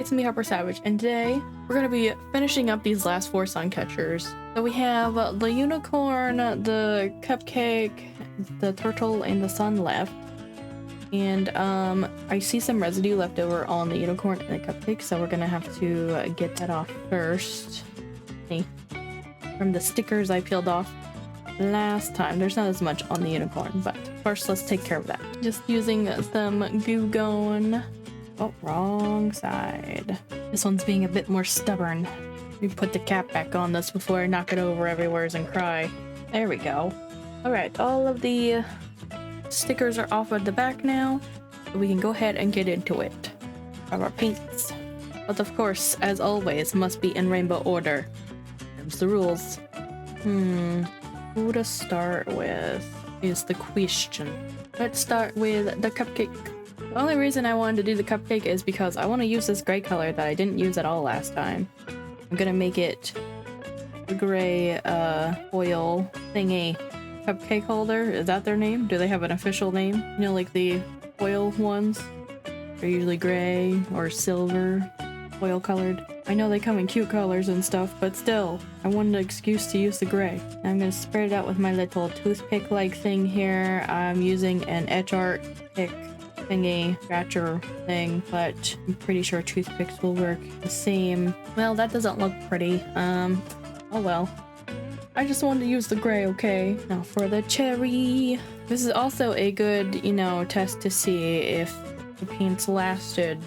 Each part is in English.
It's me, Harper Savage, and today we're gonna be finishing up these last 4 Suncatchers. So we have the unicorn, the cupcake, the turtle, and the sun left. And I see some residue left over on the unicorn and the cupcake, so we're gonna have to get that off first. See, from the stickers I peeled off last time. There's not as much on the unicorn, but first let's take care of that. Just using some Goo Gone. Oh, wrong side. This one's being a bit more stubborn. We put the cap back on this before I knock it over everywhere and cry. There we go. Alright, all of the stickers are off at the back now. So we can go ahead and get into it. Of our paints. But of course, as always, must be in rainbow order. There's the rules. Who to start with is the question. Let's start with the cupcake. The only reason I wanted to do the cupcake is because I want to use this gray color that I didn't use at all last time. I'm gonna make it a gray foil thingy cupcake holder. Is that their name? Do they have an official name? You know, like the foil ones? They're usually gray or silver, foil colored. I know they come in cute colors and stuff, but still, I wanted an excuse to use the gray. I'm gonna spread it out with my little toothpick-like thing here. I'm using an etch art pick thingy, scratcher thing, but I'm pretty sure toothpicks will work the same. Well, that doesn't look pretty. Oh well. I just wanted to use the gray, okay? Now for the cherry. This is also a good, you know, test to see if the paints lasted.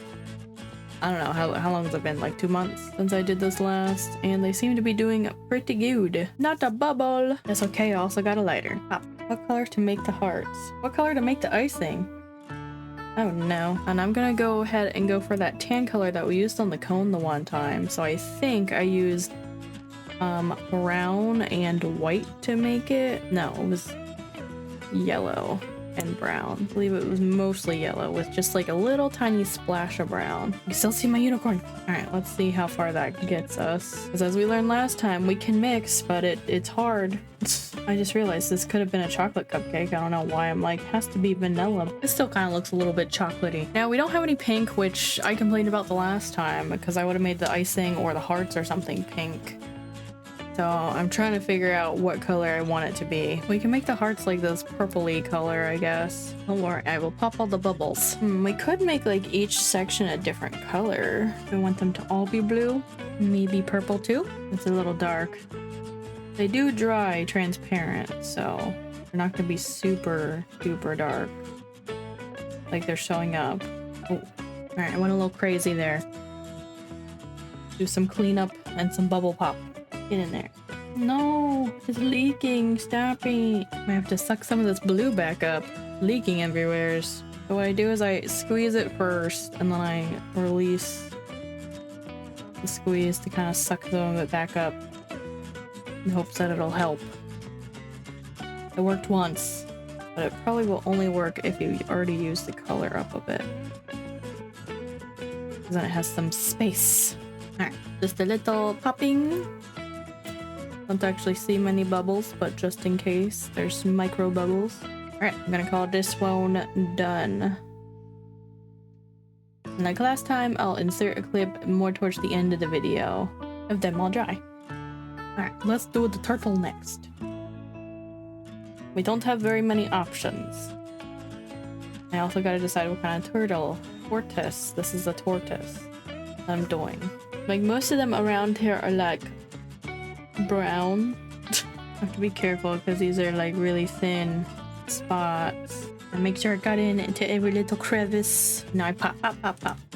I don't know, how long has it been? Like 2 months since I did this last, and they seem to be doing pretty good. Not a bubble. That's okay, I also got a lighter. Pop. What color to make the hearts? What color to make the icing? Oh no. And I'm gonna go ahead and go for that tan color that we used on the cone the one time. So I think I used brown and white to make it. No, it was yellow and brown. I believe it was mostly yellow with just like a little tiny splash of brown. You still see my unicorn. All right, let's see how far that gets us. Because as we learned last time, we can mix, but it's hard. I just realized this could have been a chocolate cupcake. I don't know why I'm like, has to be vanilla. It still kind of looks a little bit chocolatey. Now, we don't have any pink, which I complained about the last time because I would have made the icing or the hearts or something pink. So I'm trying to figure out what color I want it to be. We can make the hearts like this purpley color, I guess. Don't worry, I will pop all the bubbles. We could make like each section a different color. We want them to all be blue. Maybe purple too. It's a little dark. They do dry transparent, so they're not gonna be super duper dark. Like they're showing up. Oh, all right, I went a little crazy there. Do some cleanup and some bubble pop. Get in there. No, it's leaking. Stop it. I have to suck some of this blue back up. Leaking everywhere. So what I do is I squeeze it first and then I release the squeeze to kind of suck some of it back up in hopes that it'll help. It worked once, but it probably will only work if you already used the color up a bit. Because then it has some space. Alright, just a little popping. Don't actually see many bubbles, but just in case, there's some micro bubbles. Alright, I'm gonna call this one done. And like last time, I'll insert a clip more towards the end of the video of them all dry. Alright, let's do the turtle next. We don't have very many options. I also gotta decide what kind of turtle. Tortoise. This is a tortoise that I'm doing. Like most of them around here are like brown. I have to be careful because these are like really thin spots. And make sure I got into every little crevice. Now I pop.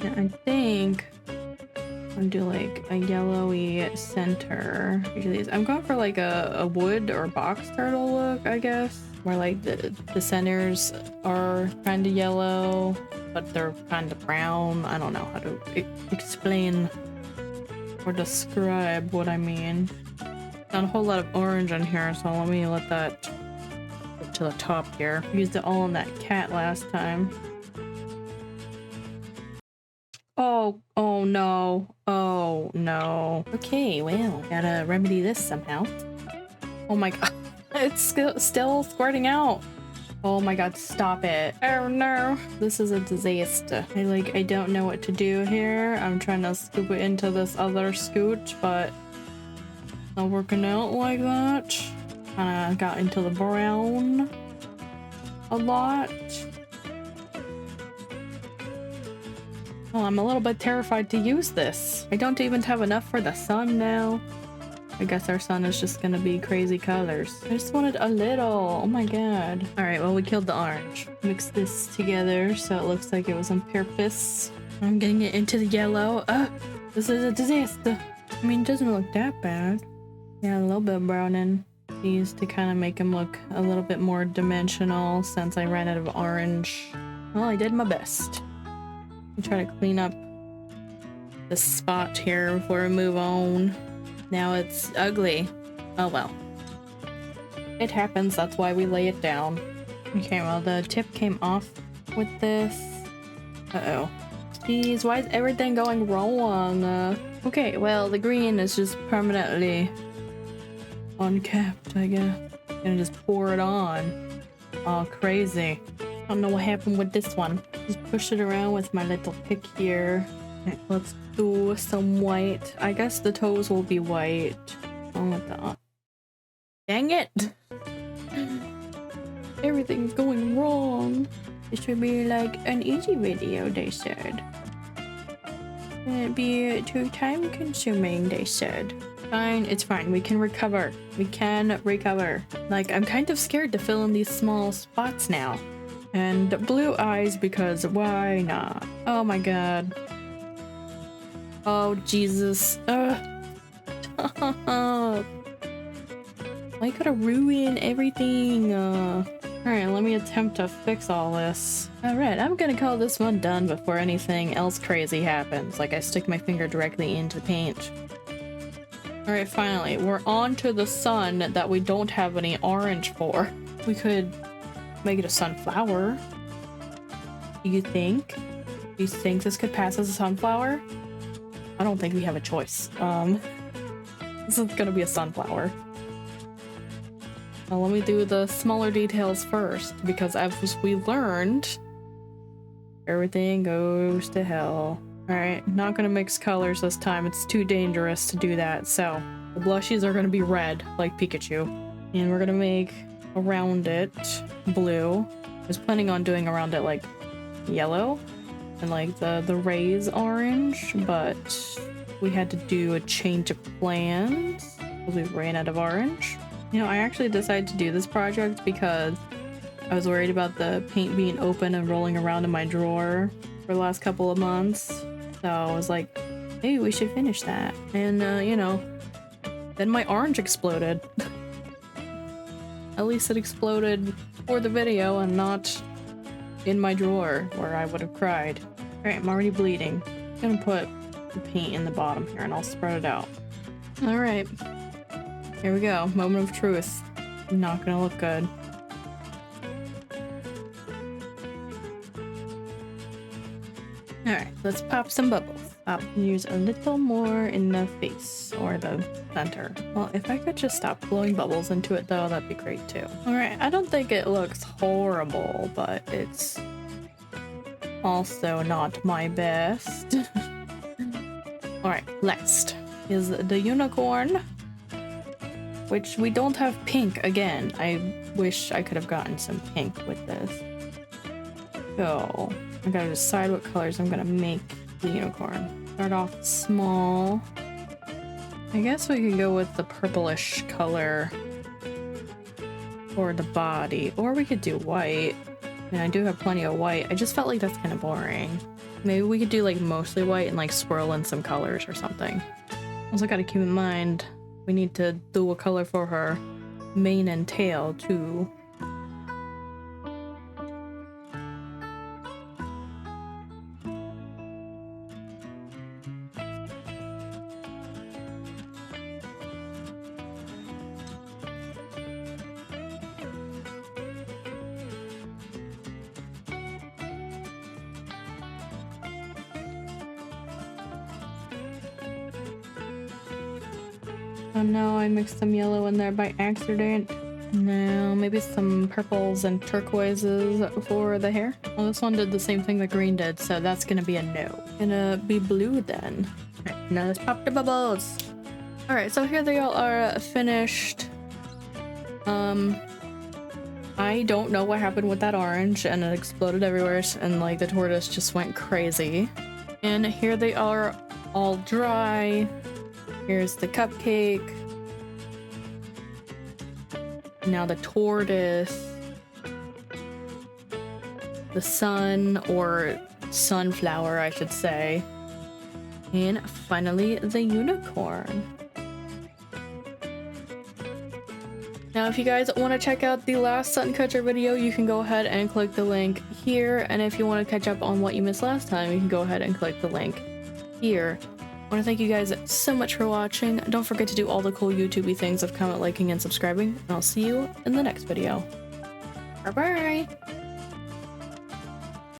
And I think I'll do like a yellowy center. Usually I'm going for like a wood or box turtle look, I guess. Where like the centers are kind of yellow, but they're kind of brown. I don't know how to explain or describe what I mean. Not a whole lot of orange in here, so let me let that go to the top here. Used it all on that cat last time. Oh no. Oh no. Okay, well, gotta remedy this somehow. Oh my god. It's still squirting out. Oh my god, stop it. Oh no. This is a disaster. I don't know what to do here. I'm trying to scoop it into this other scoot, but it's not working out like that. Kinda got into the brown a lot. Oh, I'm a little bit terrified to use this. I don't even have enough for the sun now. I guess our sun is just gonna be crazy colors. I just wanted a little. Oh my god. Alright, well, we killed the orange. Mix this together so it looks like it was on purpose. I'm getting it into the yellow. This is a disaster. I mean, it doesn't look that bad. Yeah, a little bit of browning. These to kind of make him look a little bit more dimensional since I ran out of orange. Well, I did my best. I'm trying to clean up this spot here before we move on. Now it's ugly. Oh well. It happens, that's why we lay it down. Okay, well the tip came off with this. Uh-oh. Jeez, why is everything going wrong? Okay, well the green is just permanently uncapped, I guess. Gonna just pour it on. Oh, crazy. I don't know what happened with this one. Just push it around with my little pick here. Okay, let's do some white. I guess the toes will be white. Oh, what the... Dang it! Everything's going wrong. This should be like an easy video, they said. Shouldn't be too time consuming, they said. Fine, it's fine. We can recover. We can recover. Like, I'm kind of scared to fill in these small spots now. And blue eyes because why not? Oh my god. Oh Jesus. Why you gotta ruin everything? Alright, let me attempt to fix all this. Alright, I'm gonna call this one done before anything else crazy happens. Like I stick my finger directly into the paint. Alright, finally, we're on to the sun that we don't have any orange for. We could make it a sunflower. Do you think? Do you think this could pass as a sunflower? I don't think we have a choice. This is gonna be a sunflower. Now let me do the smaller details first, because as we learned, everything goes to hell. Alright, not gonna mix colors this time. It's too dangerous to do that, so the blushies are gonna be red, like Pikachu. And we're gonna make around it blue. I was planning on doing around it like yellow and like the rays orange, but we had to do a change of plans because we ran out of orange. You know, I actually decided to do this project because I was worried about the paint being open and rolling around in my drawer for the last couple of months. So I was like, hey, we should finish that. And you know, then my orange exploded. At least it exploded for the video and not in my drawer where I would have cried. Alright, I'm already bleeding. I'm gonna put the paint in the bottom here and I'll spread it out. Alright. Here we go. Moment of truth. Not gonna look good. Alright, let's pop some bubbles. I'll use a little more in the face or the center. Well, if I could just stop blowing bubbles into it though, that'd be great too. Alright, I don't think it looks horrible, but it's also not my best. Alright, next is the unicorn, which we don't have pink again. I wish I could have gotten some pink with this. So I gotta decide what colors I'm gonna make the unicorn. Start off small. I guess we could go with the purplish color for the body, or we could do white. And I do have plenty of white. I just felt like that's kind of boring. Maybe we could do like mostly white and like swirl in some colors or something. Also gotta keep in mind we need to do a color for her mane and tail too. Oh no, I mixed some yellow in there by accident. Now, maybe some purples and turquoises for the hair. Well, this one did the same thing that green did, so that's gonna be a no. Gonna be blue then. Alright, now let's pop the bubbles. Alright, so here they all are finished. I don't know what happened with that orange, and it exploded everywhere, and like the tortoise just went crazy. And here they are all dry. Here's the cupcake. Now the tortoise, the sun, or sunflower, I should say, and finally the unicorn. Now, if you guys want to check out the last Suncatcher video, you can go ahead and click the link here, and if you want to catch up on what you missed last time, you can go ahead and click the link here. I want to thank you guys so much for watching. Don't forget to do all the cool YouTubey things of comment, liking, and subscribing, and I'll see you in the next video. Bye-bye!